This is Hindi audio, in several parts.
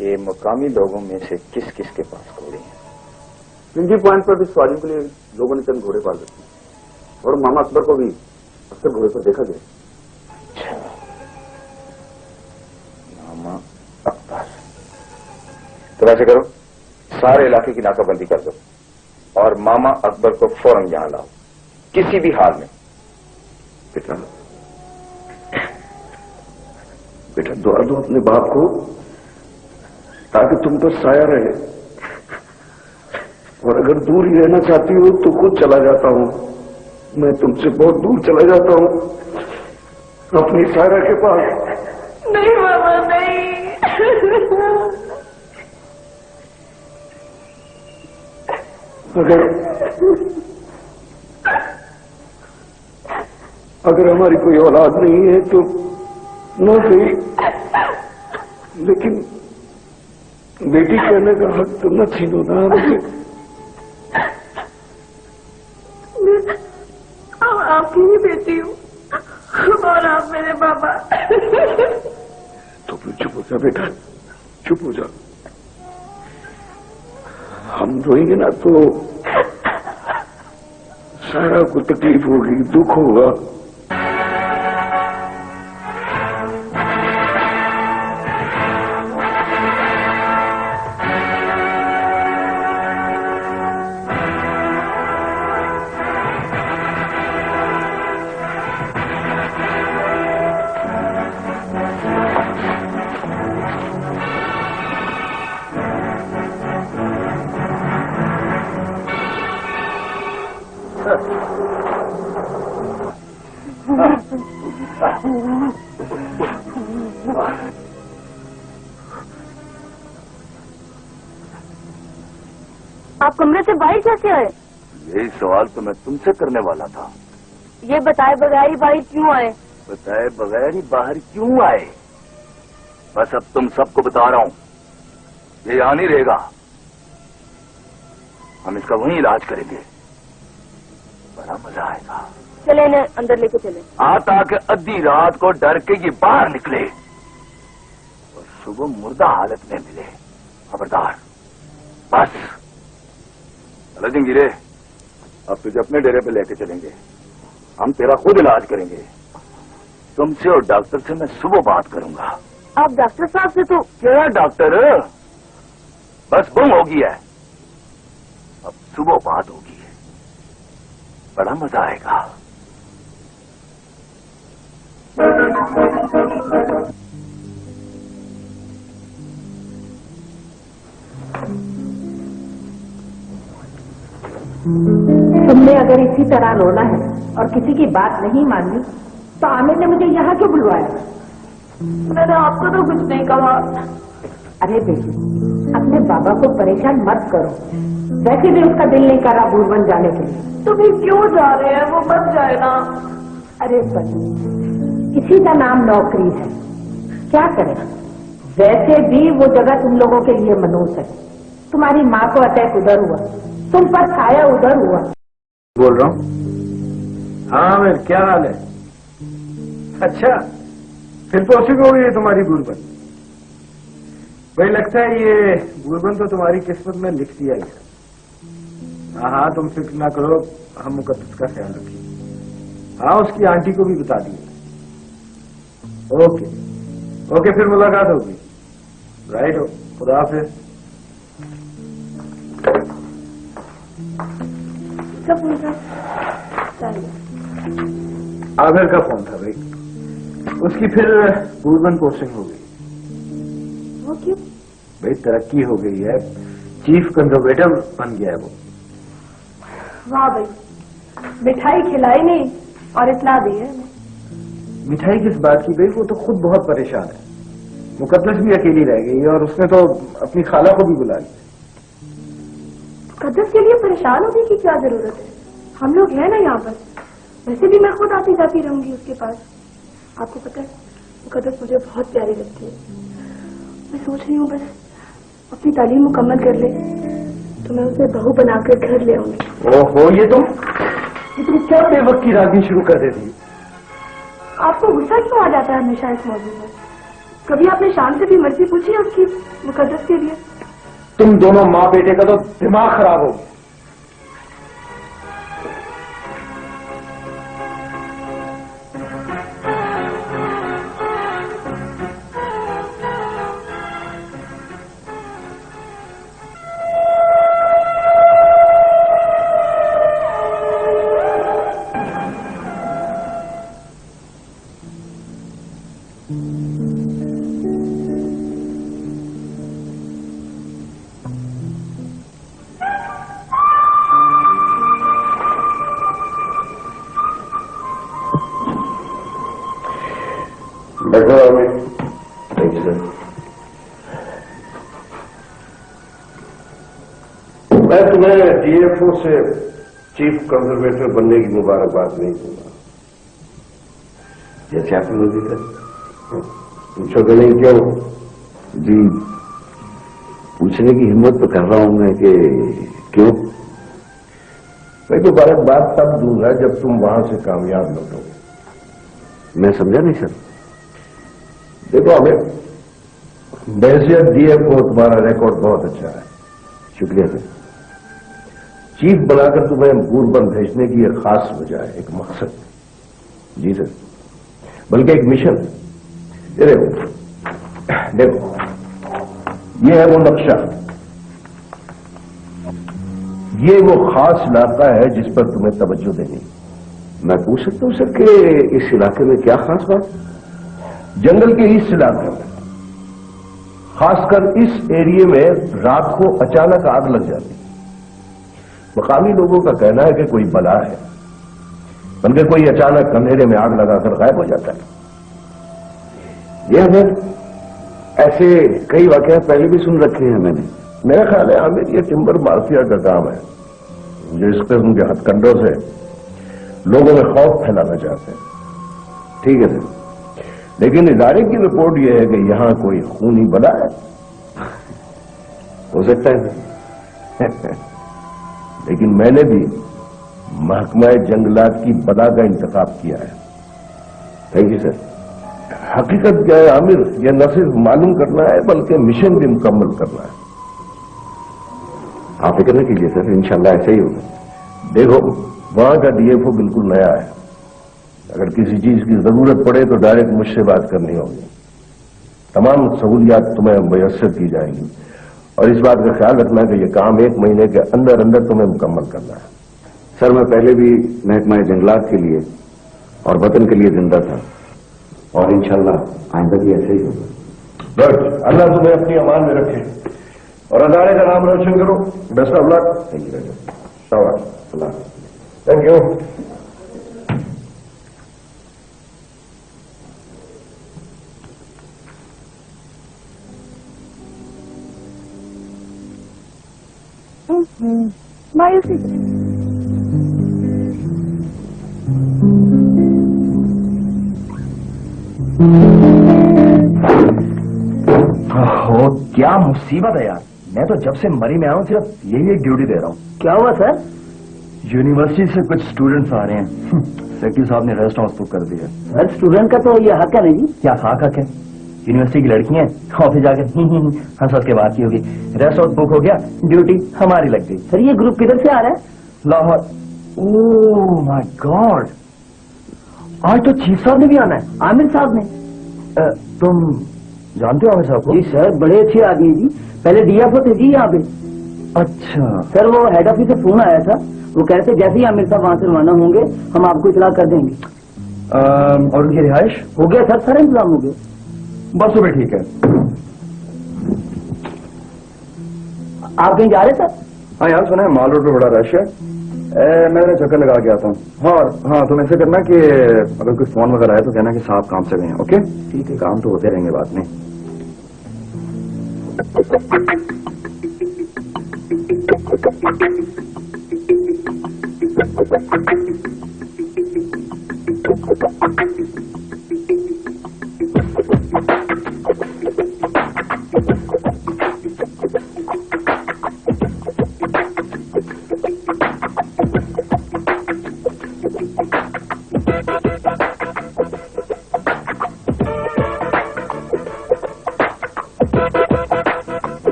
कि मुकामी लोगों में से किस किस के पास घोड़े हैं। पिंडी पॉइंट पर भी सवारियों के लिए लोगों ने चंद घोड़े पाल रखे और मामा अकबर को भी अक्सर घोड़े पर देखा गया। अच्छा, मामा अकबर। तो ऐसे करो, सारे इलाके की नाकाबंदी कर दो और मामा अकबर को फौरन यहां लाओ, किसी भी हाल में। बेटा बेटा दुआ दो अपने बाप को ताकि तुम पर साया रहे, और अगर दूर ही रहना चाहती हो तो खुद चला जाता हूं। मैं तुमसे बहुत दूर चला जाता हूं, अपनी सायरा के पास। नहीं मामा नहीं। अगर हमारी कोई औलाद नहीं है तो न सही, लेकिन बेटी कहने का हक तो न छीनो ना मुझे। आपकी ही बेटी हूँ और आप मेरे बाबा। तो फिर चुप हो जा बेटा, चुप हो जा। हम रोएंगे ना तो सारा को तकलीफ होगी, दुख होगा। आप कमरे से बाहर कैसे आए? यही सवाल तो मैं तुमसे करने वाला था। ये बताए बगैर ही बाहर क्यों आए? बताए बगैर ही बाहर क्यों आए? बस अब तुम सबको बता रहा हूं, ये यहां नहीं रहेगा। हम इसका वहीं इलाज करेंगे, बड़ा मजा आएगा। चले इन्हें अंदर लेके चले। आता के आधी रात को डर के ये बाहर निकले और सुबह मुर्दा हालत में मिले। खबरदार। बस चलो जंगीरे, अब तुझे अपने डेरे पे लेके चलेंगे। हम तेरा खुद इलाज करेंगे। तुमसे और डॉक्टर से मैं सुबह बात करूंगा। आप डॉक्टर साहब से तो क्या डॉक्टर, बस गुम हो गया है। अब सुबह बात होगी, बड़ा मजा आएगा। तुमने अगर इसी तरह रोना है और किसी की बात नहीं मानी तो आमिर ने मुझे यहाँ क्यों बुलवाया? मैंने आपको तो कुछ नहीं कहा। अरे बेटी, अपने बाबा को परेशान मत करो, वैसे भी उसका दिल नहीं कर रहा बुरबन जाने के लिए। तो फिर क्यों जा रहे हैं? वो मत जाए ना। अरे बच्ची, किसी का नाम नौकरी है, क्या करें। वैसे भी वो जगह तुम लोगों के लिए मनूस है। तुम्हारी माँ को अटैक उधर हुआ, तुम पर छाया उधर हुआ। बोल रहा हूँ। हाँ आमिर, क्या हाल है? अच्छा, फिर तो उसी को हुई है तुम्हारी बुरबन। भाई लगता है ये बुरबन तो तुम्हारी किस्मत में लिख दिया गया। हाँ हाँ, तुम फिक्र ना करो, हम मुकद्दस का ख्याल रखेंगे। हाँ, उसकी आंटी को भी बता दिया। ओके ओके, फिर मुलाकात होगी। राइट हो, खुदा हाफिज। आमिर का फोन था भाई, उसकी फिर बुरबन पोस्टिंग हो गई। वो क्यों? भाई तरक्की हो गई है, चीफ कंजर्वेटर बन गया है वो। वाह भाई, मिठाई खिलाई नहीं और इतना दी है। मिठाई किस बात की भाई, वो तो खुद बहुत परेशान है। मुकद्दस भी अकेली रह गई और उसने तो अपनी खाला को भी बुला लिया। मुकद्दस के लिए परेशान होने की क्या जरूरत है? हम लोग हैं ना यहाँ पर। वैसे भी मैं खुद आती जाती रहूंगी उसके पास। आपको पता है, मुकद्दस मुझे बहुत प्यारी लगती है। मैं सोच रही हूँ बस अपनी तालीम मुकम्मल कर ले तो मैं उसे बहू बनाकर घर ले आऊंगी। ओहो, ये तुम क्या बेवक्त की रागी शुरू कर देती है। आपको गुस्सा क्यों आ जाता है हमेशा इस मौजूद में? कभी आपने शाम से भी मर्जी पूछी है उसकी मुकद्दस के लिए? तुम दोनों माँ बेटे का तो दिमाग खराब हो गया। बैठो आमिर। Thank you sir. मैं तुम्हें डीएफओ से चीफ कंजर्वेटर बनने की मुबारकबाद नहीं दूंगा। जैसे आपने बोली सर। पूछोगे नहीं क्यों? जी, पूछने की हिम्मत तो कर रहा हूं मैं कि क्यों? मैं मुबारकबाद तब दूंगा जब तुम वहां से कामयाब लौटोगे। मैं समझा नहीं सर। देखो हमें बैसियत डीएफओ तुम्हारा रिकॉर्ड बहुत अच्छा है। शुक्रिया सर। चीफ बनाकर तुम्हें बूरबन भेजने की एक खास वजह है, एक मकसद। जी सर। बल्कि एक मिशन। ये देखो, देखो ये है वो नक्शा। ये वो खास इलाका है जिस पर तुम्हें तवज्जो देनी। मैं पूछ सकता हूं सर कि इस इलाके में क्या खास बात? जंगल के इस इलाके में, खासकर इस एरिया में रात को अचानक आग लग जाती। मकामी लोगों का कहना है कि कोई बला है, बल्कि कोई अचानक अंधेरे में आग लगाकर गायब हो जाता है। ये हमें ऐसे कई वाकया पहले भी सुन रखे हैं मैंने। मेरा ख्याल है आमिर ये टिम्बर माफिया का काम है, जो इस किस्म के हथकंडों से लोगों में खौफ फैलाना चाहते हैं। ठीक है सर। लेकिन इदारे की रिपोर्ट यह है कि यहां कोई खूनी बला है। हो सकता है सर। लेकिन मैंने भी महकमा जंगलात की बला का इंतखाब किया है। Thank you sir. हकीकत क्या है आमिर, यह न सिर्फ मालूम करना है बल्कि मिशन भी मुकम्मल करना है। आप फिक्र न कीजिए सर, इंशाल्लाह ऐसे ही होगा। देखो वहां का डीएफओ बिल्कुल नया है। अगर किसी चीज की जरूरत पड़े तो डायरेक्ट मुझसे बात करनी होगी। तमाम सहूलियात तुम्हें मुयस्सर की जाएंगी और इस बात का ख्याल रखना कि यह काम 1 महीने के अंदर अंदर तुम्हें मुकम्मल करना है। सर मैं पहले भी महकमा जंगलात के लिए और वतन के लिए जिंदा था और इंशाल्लाह आइंदा भी ऐसे ही होगा। गुड, अल्लाह तुम्हें अपनी अमान में रखे और अदारे का नाम रोशन करो। Best of luck. Thank you राजा। शाबाश। अल्लाह। Thank you. मायूसी। ओह, क्या मुसीबत है यार। मैं तो जब से मरी में आया हूँ सिर्फ यही एक ड्यूटी दे रहा हूँ। क्या हुआ सर? यूनिवर्सिटी से कुछ स्टूडेंट्स आ रहे हैं। सेक्रेटरी साहब ने रेस्ट हाउस बुक कर दिया। सर स्टूडेंट का तो ये हक है नहीं जी। क्या खाक हक है? यूनिवर्सिटी की लड़की हैं, ऑफिस जाकर हंस हंस के बात की होगी। रेस्ट हाउस बुक हो गया, ड्यूटी हमारी लग गई। सर ये ग्रुप किधर से आ रहा है? लाहौर। ओह माय गॉड, आज तो चीफ साहब ने भी आना है। आमिर साहब ने? तुम जानते हो आमिर साहब को? जी सर, बड़े अच्छे आदमी हैं जी। पहले डीएफओ थे जी यहाँ पे। अच्छा सर वो हेड ऑफिस से फोन आया था, वो कह रहे थे जैसे ही आमिर साहब वहां से रवाना होंगे हम आपको इतला कर देंगे। और उनकी रिहाइश? हो गया सर, सारा इंतजाम हो गया। बस सुबह ठीक है। आप कहीं जा रहे सर? हाँ यार सुना है माल रोड पे बड़ा रश है। मैं जरा चक्कर लगा के आता हूँ। हाँ तुम ऐसे करना कि अगर कोई फोन वगैरह आए तो कहना कि साहब काम से गए हैं। ओके ठीक है, काम तो होते रहेंगे बाद में।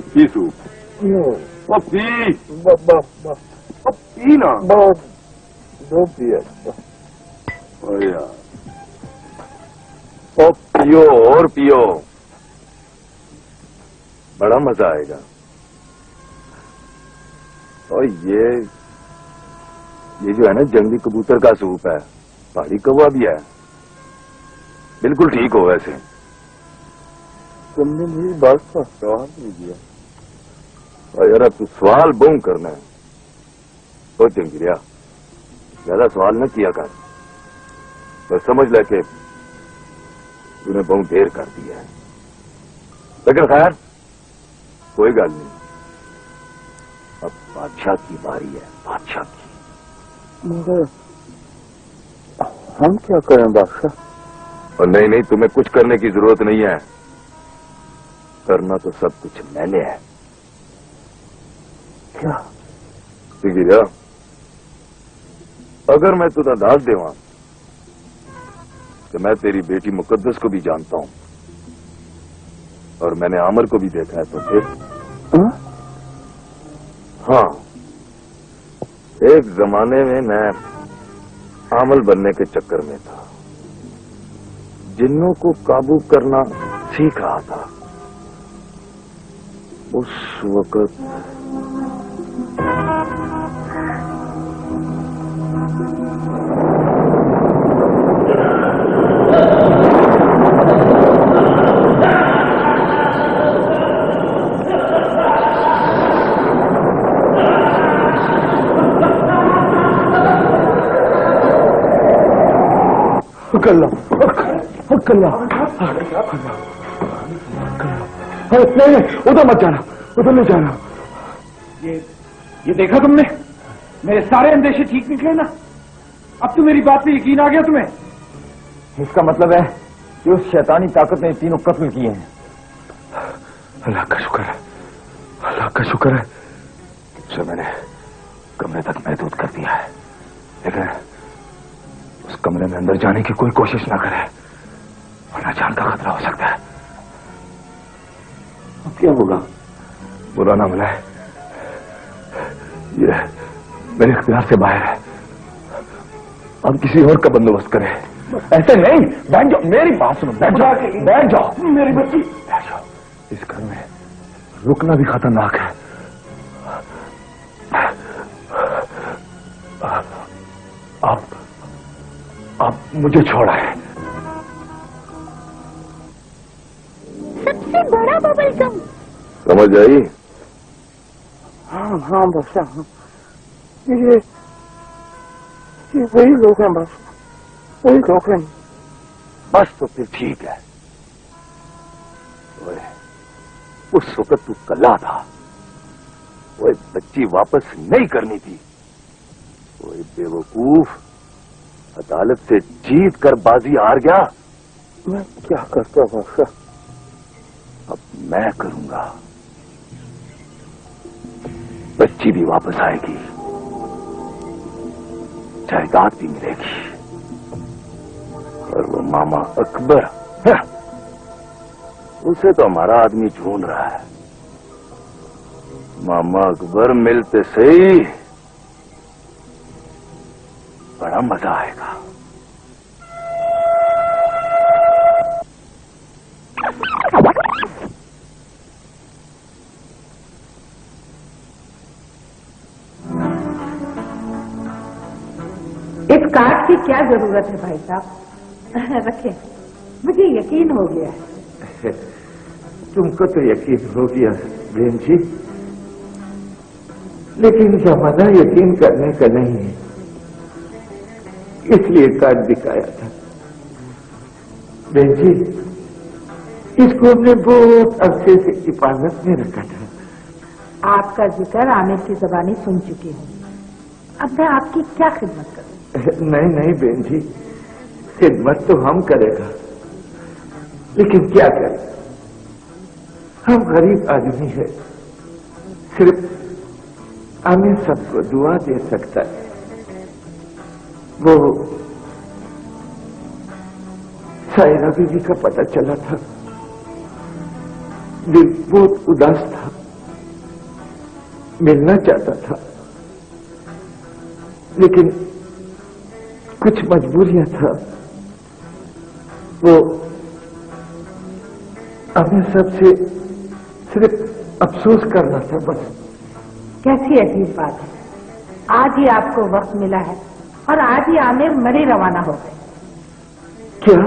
P soup. वो पी, वो पी ना। दो पिए। ओ यार, ओ पियो और पियो, बड़ा मजा आएगा। और ये जो है ना जंगली कबूतर का सूप है, पहाड़ी कौवा भी है, बिल्कुल ठीक हो वैसे। तुमने मेरी बात का सवाल नहीं दिया। और यार अब तू सवाल बहु करना है तो जंगलिया ज्यादा सवाल न किया कर, तो समझ ले के तूने बहु देर कर दिया है। लेकिन खैर कोई गल नहीं, अब बादशाह की बारी है, बादशाह की। मगर हम क्या करें बादशाह? और नहीं नहीं, तुम्हें कुछ करने की जरूरत नहीं है, करना तो सब कुछ मैंने है। क्या? गिरिया, अगर मैं तुझे दास देवा तो मैं तेरी बेटी मुकद्दस को भी जानता हूं और मैंने आमर को भी देखा है, तो फिर हाँ, एक जमाने में मैं आमल बनने के चक्कर में था, जिन्नों को काबू करना सीख रहा था। उस वक्त नहीं, उधर मत जाना, उधर नहीं जाना। ये देखा तुमने, मेरे सारे अंदेशे ठीक निकले ना? अब तो मेरी बात पे यकीन आ गया तुम्हें? इसका मतलब है कि उस शैतानी ताकत ने तीनों कत्ल किए हैं। अल्लाह का शुक्र है, अल्लाह का शुक्र है कि उसे मैंने कमरे तक महदूद कर दिया है, लेकिन उस कमरे में अंदर जाने की कोई कोशिश ना करे, वरना जान का खतरा हो सकता है। अब क्या होगा? बुरा ना भला है, ये मेरे इख्तियार से बाहर है, अब किसी और का बंदोबस्त करें। ऐसे नहीं, बैठ जाओ, मेरी बात सुनो, बैठ जाओ, बैठ जाओ। मेरी बच्ची, बैठ जाओ, इस घर में रुकना भी खतरनाक है। आप मुझे छोड़ा है। सबसे बड़ा बबल गम। समझ आई? हाँ हाँ बादशाह, हाँ। ये वही लोग हैं बस, वही लोग हैं। बस तो फिर ठीक है। ओए, उस वक्त तू कल्ला था, वो बच्ची वापस नहीं करनी थी। कोई बेवकूफ अदालत से जीत कर बाजी हार गया। मैं क्या करता बादशाह? अब मैं करूंगा, बच्ची भी वापस आएगी, जायदाद भी मिलेगी, और वो मामा अकबर, उसे तो हमारा आदमी ढूंढ रहा है। मामा अकबर मिलते सही बड़ा मजा आएगा। इस कार्ड की क्या जरूरत है भाई साहब? रखें, मुझे यकीन हो गया है। तुमको तो यकीन हो गया बहन जी, लेकिन जमाना यकीन करने का नहीं है, इसलिए कार्ड दिखाया था। बहन जी, इसको हमने बहुत अरसे से हिफाजत में रखा था। आपका जिक्र आमिर की जबानी सुन चुकी हूँ, अब मैं आपकी क्या खिदमत करूँ? नहीं नहीं बहन जी, खिदमत तो हम करेगा, लेकिन क्या करें, हम गरीब आदमी है, सिर्फ आमिर सबको दुआ दे सकता है। वो सायरा बीवी का पता चला था, दिल बहुत उदास था, मिलना चाहता था, लेकिन कुछ मजबूरियां था। वो अपने सबसे सिर्फ अफसोस करना था बस। कैसी अजीब बात है, आज ही आपको वक्त मिला है और आज ही आमिर मरे रवाना हो गए। क्या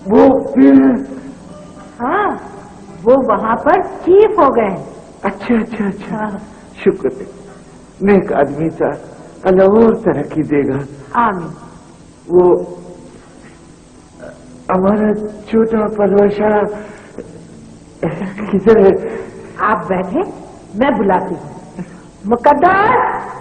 वो फिर? हाँ, वो वहाँ पर चीफ हो गए हैं। अच्छा अच्छा अच्छा, हाँ। शुक्र है, नेक आदमी था, अल्लाह और तरक्की देगा। आमीन। वो हमारा छोटा परवशा किधर है? आप बैठे, मैं बुलाती हूँ। मुकद्दस,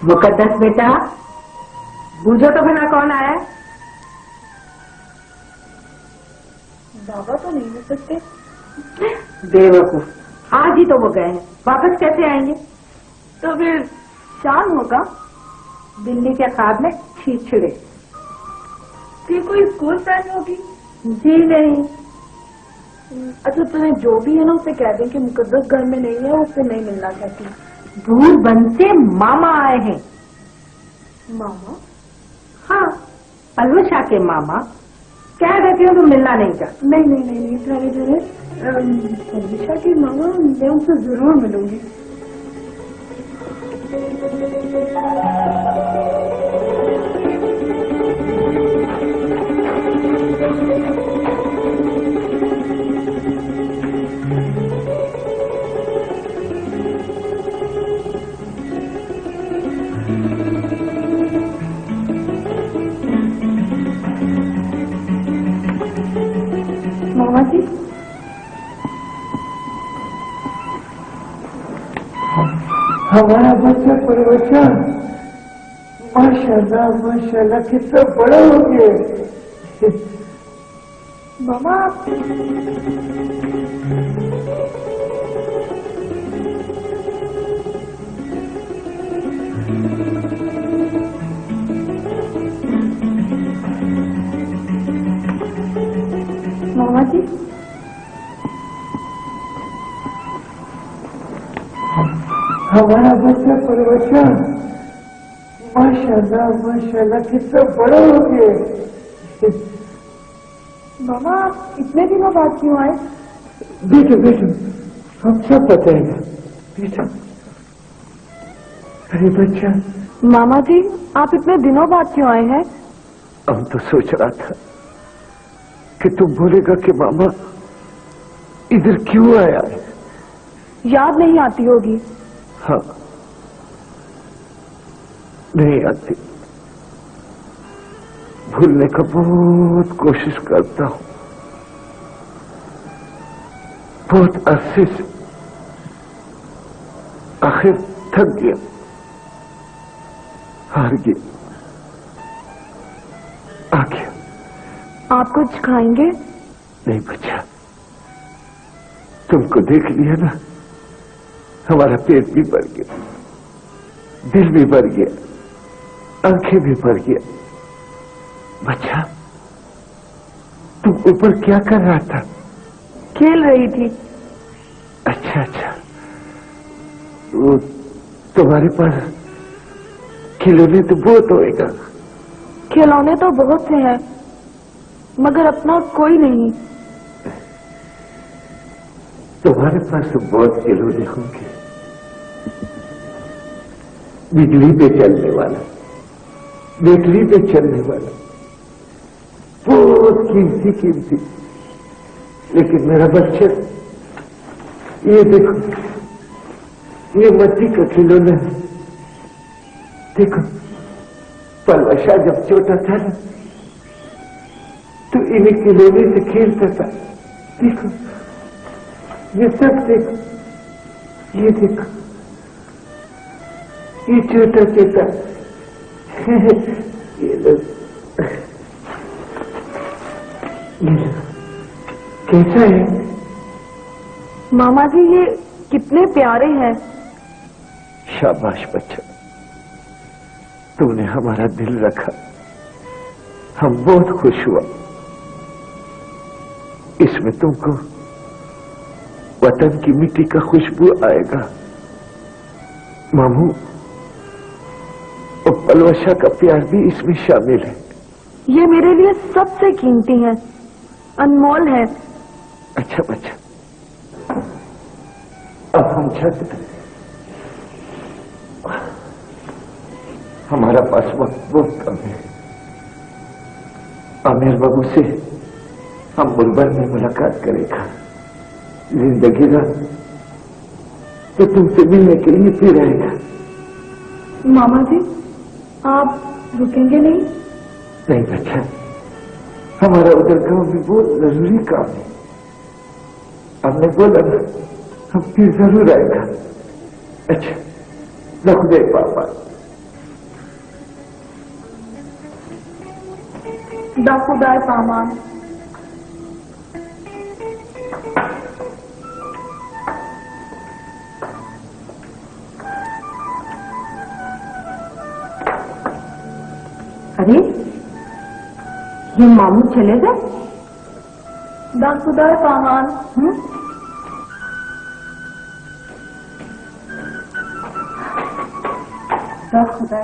मुकद्दस बेटा, बूझो तो भला कौन आया है? बाबा तो नहीं हो सकते। बेवकूफ, आज ही तो वो गए हैं, वापस कैसे आएंगे? तो फिर शाम होगा। दिल्ली के ख्वाब में छिछड़े। फिर कोई स्कूल फ्रेंड होगी। जी नहीं। अच्छा, तुम्हें जो भी है ना उसे कह दें कि मुकद्दस घर में नहीं है, उससे नहीं मिलना चाहती। दूर बन से मामा आए हैं। मामा? हाँ, अलवशा के मामा। कह देती हूँ तो मिलना नहीं चाहती। नहीं नहीं नहीं नहीं, ठहरे ठहरे, अलविशा की मामा, मैं उनसे जरूर मिलूंगी। मामा जी, हमारा बच्चा परवशा माशाल्लाह माशाल्लाह कितना बड़ा हो गया। मामा मामा जी, हमारा बच्चा परवशा माशाल्लाह माशाल्लाह कितना बड़ा हो गया। मामा इतने दिनों बाद क्यों आए? बेटो बेटो, हम सब बताएगा बेटा। अरे बच्चा, मामा जी, आप इतने दिनों बाद क्यों आए हैं? हम तो सोच रहा था कि तुम बोलेगा कि मामा इधर क्यों आया है। याद नहीं आती होगी। हाँ, नहीं आती। भूलने का बहुत कोशिश करता हूं, बहुत अरसे से। आखिर थक गया, हार गया, आ गया। आप कुछ खाएंगे? नहीं बच्चा, तुमको देख लिया ना, हमारा पेट भी भर गया, दिल भी भर गया, आंखें भी भर गया। बच्चा, तुम ऊपर क्या कर रहा था? खेल रही थी। अच्छा अच्छा, वो तुम्हारे पास खिलौने तो बहुत होएगा। खिलौने तो बहुत से हैं, मगर अपना कोई नहीं। तुम्हारे पास तो बहुत खिलौने होंगे, बिजली पे चलने वाला, बैटरी पे चलने वाला, बहुत कीमती कीमती। लेकिन मेरा बच्चा, ये देखो, ये मट्टी का खिलौना है। देखो, परवशा जब छोटा था ना, तो इन्हीं खिलौने से खेलता था। देखो, ये सब देखो, ये देखो, ये छोटा छोटा ये लो, ये लो। कैसा है? मामा जी, ये कितने प्यारे हैं। शाबाश बच्चा, तूने हमारा दिल रखा, हम बहुत खुश हुआ। इसमें तुमको वतन की मिट्टी का खुशबू आएगा। मामू, और पलवशा का प्यार भी इसमें शामिल है। ये मेरे लिए सबसे कीमती है, अनमोल है। अच्छा बच्चा, अब हम चलते हैं। हमारा पास वक्त बहुत कम है। आमिर बाबू से हम मुल्बन में मुलाकात करेगा। जिंदगी रात तो तुमसे मिलने के लिए फिर आएगा। मामा जी, आप रुकेंगे नहीं? नहीं बच्चा, हमारा उधर गांव में बहुत जरूरी काम है। हमने बोला ना, हम फिर जरूर आएगा। अच्छा, रख दे पापा। दाखुदार सामान। अरे, ये मामू चले गए? दाखुदार सामान। दाखुदार।